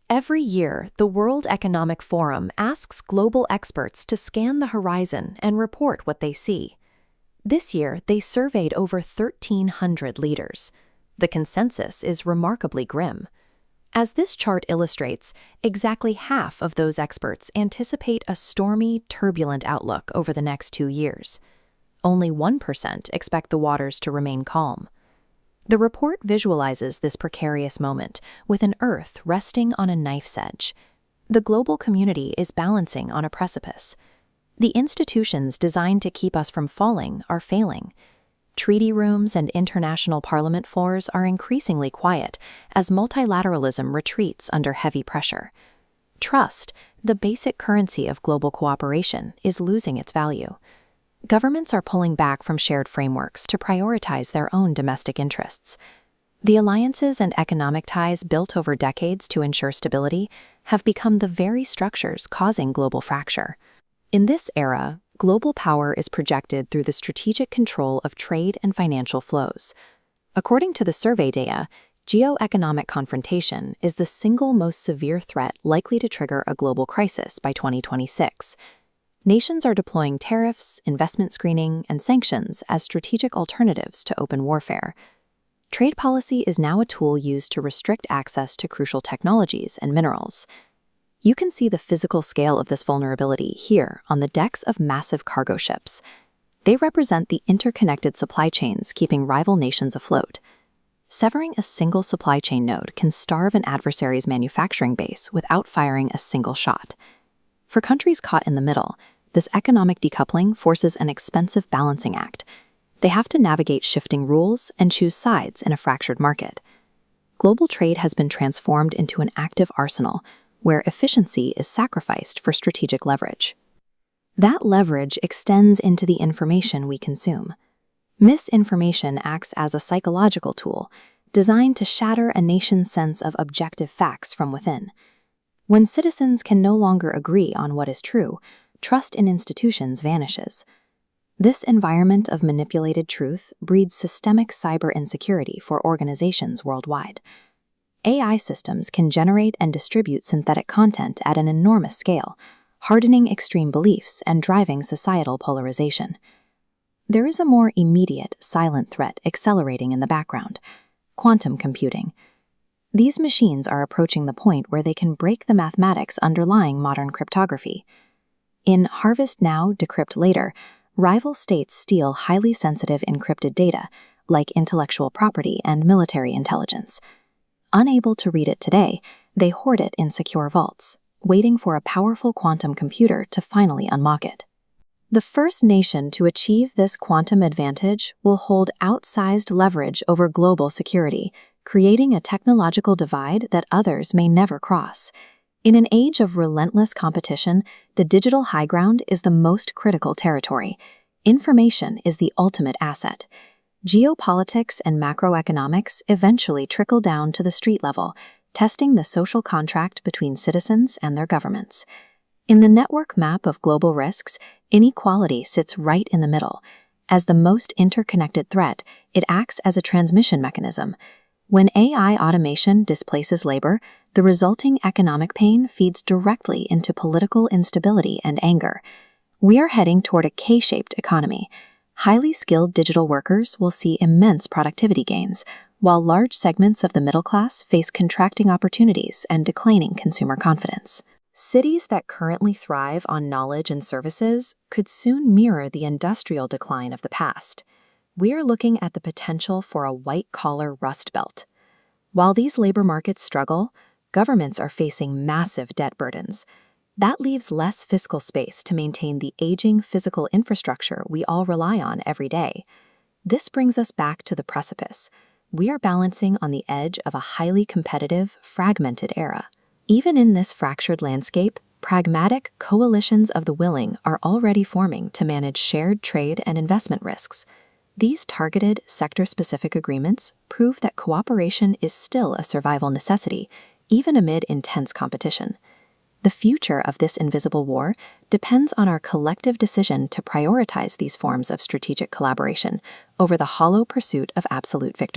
Every year, the World Economic Forum asks global experts to scan the horizon and report what they see. This year, they surveyed over 1,300 leaders. The consensus is remarkably grim. As this chart illustrates, exactly half of those experts anticipate a stormy, turbulent outlook over the next 2 years. Only 1% expect the waters to remain calm. The report visualizes this precarious moment with an Earth resting on a knife's edge. The global community is balancing on a precipice. The institutions designed to keep us from falling are failing. Treaty rooms and international parliament floors are increasingly quiet as multilateralism retreats under heavy pressure. Trust, the basic currency of global cooperation, is losing its value. Governments are pulling back from shared frameworks to prioritize their own domestic interests. The alliances and economic ties built over decades to ensure stability have become the very structures causing global fracture. In this era, global power is projected through the strategic control of trade and financial flows. According to the survey data, geoeconomic confrontation is the single most severe threat likely to trigger a global crisis by 2026. Nations are deploying tariffs, investment screening, and sanctions as strategic alternatives to open warfare. Trade policy is now a tool used to restrict access to crucial technologies and minerals. You can see the physical scale of this vulnerability here on the decks of massive cargo ships. They represent the interconnected supply chains keeping rival nations afloat. Severing a single supply chain node can starve an adversary's manufacturing base without firing a single shot. For countries caught in the middle, this economic decoupling forces an expensive balancing act. They have to navigate shifting rules and choose sides in a fractured market. Global trade has been transformed into an active arsenal, where efficiency is sacrificed for strategic leverage. That leverage extends into the information we consume. Misinformation acts as a psychological tool, designed to shatter a nation's sense of objective facts from within. When citizens can no longer agree on what is true, trust in institutions vanishes. This environment of manipulated truth breeds systemic cyber insecurity for organizations worldwide. AI systems can generate and distribute synthetic content at an enormous scale, hardening extreme beliefs and driving societal polarization. There is a more immediate, silent threat accelerating in the background: quantum computing. These machines are approaching the point where they can break the mathematics underlying modern cryptography. In Harvest Now, Decrypt Later, rival states steal highly sensitive encrypted data, like intellectual property and military intelligence. Unable to read it today, they hoard it in secure vaults, waiting for a powerful quantum computer to finally unlock it. The first nation to achieve this quantum advantage will hold outsized leverage over global security, creating a technological divide that others may never cross. In an age of relentless competition, the digital high ground is the most critical territory. Information is the ultimate asset. Geopolitics and macroeconomics eventually trickle down to the street level, testing the social contract between citizens and their governments. In the network map of global risks, inequality sits right in the middle. As the most interconnected threat, it acts as a transmission mechanism. When AI automation displaces labor, the resulting economic pain feeds directly into political instability and anger. We are heading toward a K-shaped economy. Highly skilled digital workers will see immense productivity gains, while large segments of the middle class face contracting opportunities and declining consumer confidence. Cities that currently thrive on knowledge and services could soon mirror the industrial decline of the past. We are looking at the potential for a white-collar rust belt. While these labor markets struggle, governments are facing massive debt burdens. That leaves less fiscal space to maintain the aging physical infrastructure we all rely on every day. This brings us back to the precipice. We are balancing on the edge of a highly competitive, fragmented era. Even in this fractured landscape, pragmatic coalitions of the willing are already forming to manage shared trade and investment risks. These targeted, sector-specific agreements prove that cooperation is still a survival necessity, even amid intense competition. The future of this invisible war depends on our collective decision to prioritize these forms of strategic collaboration over the hollow pursuit of absolute victory.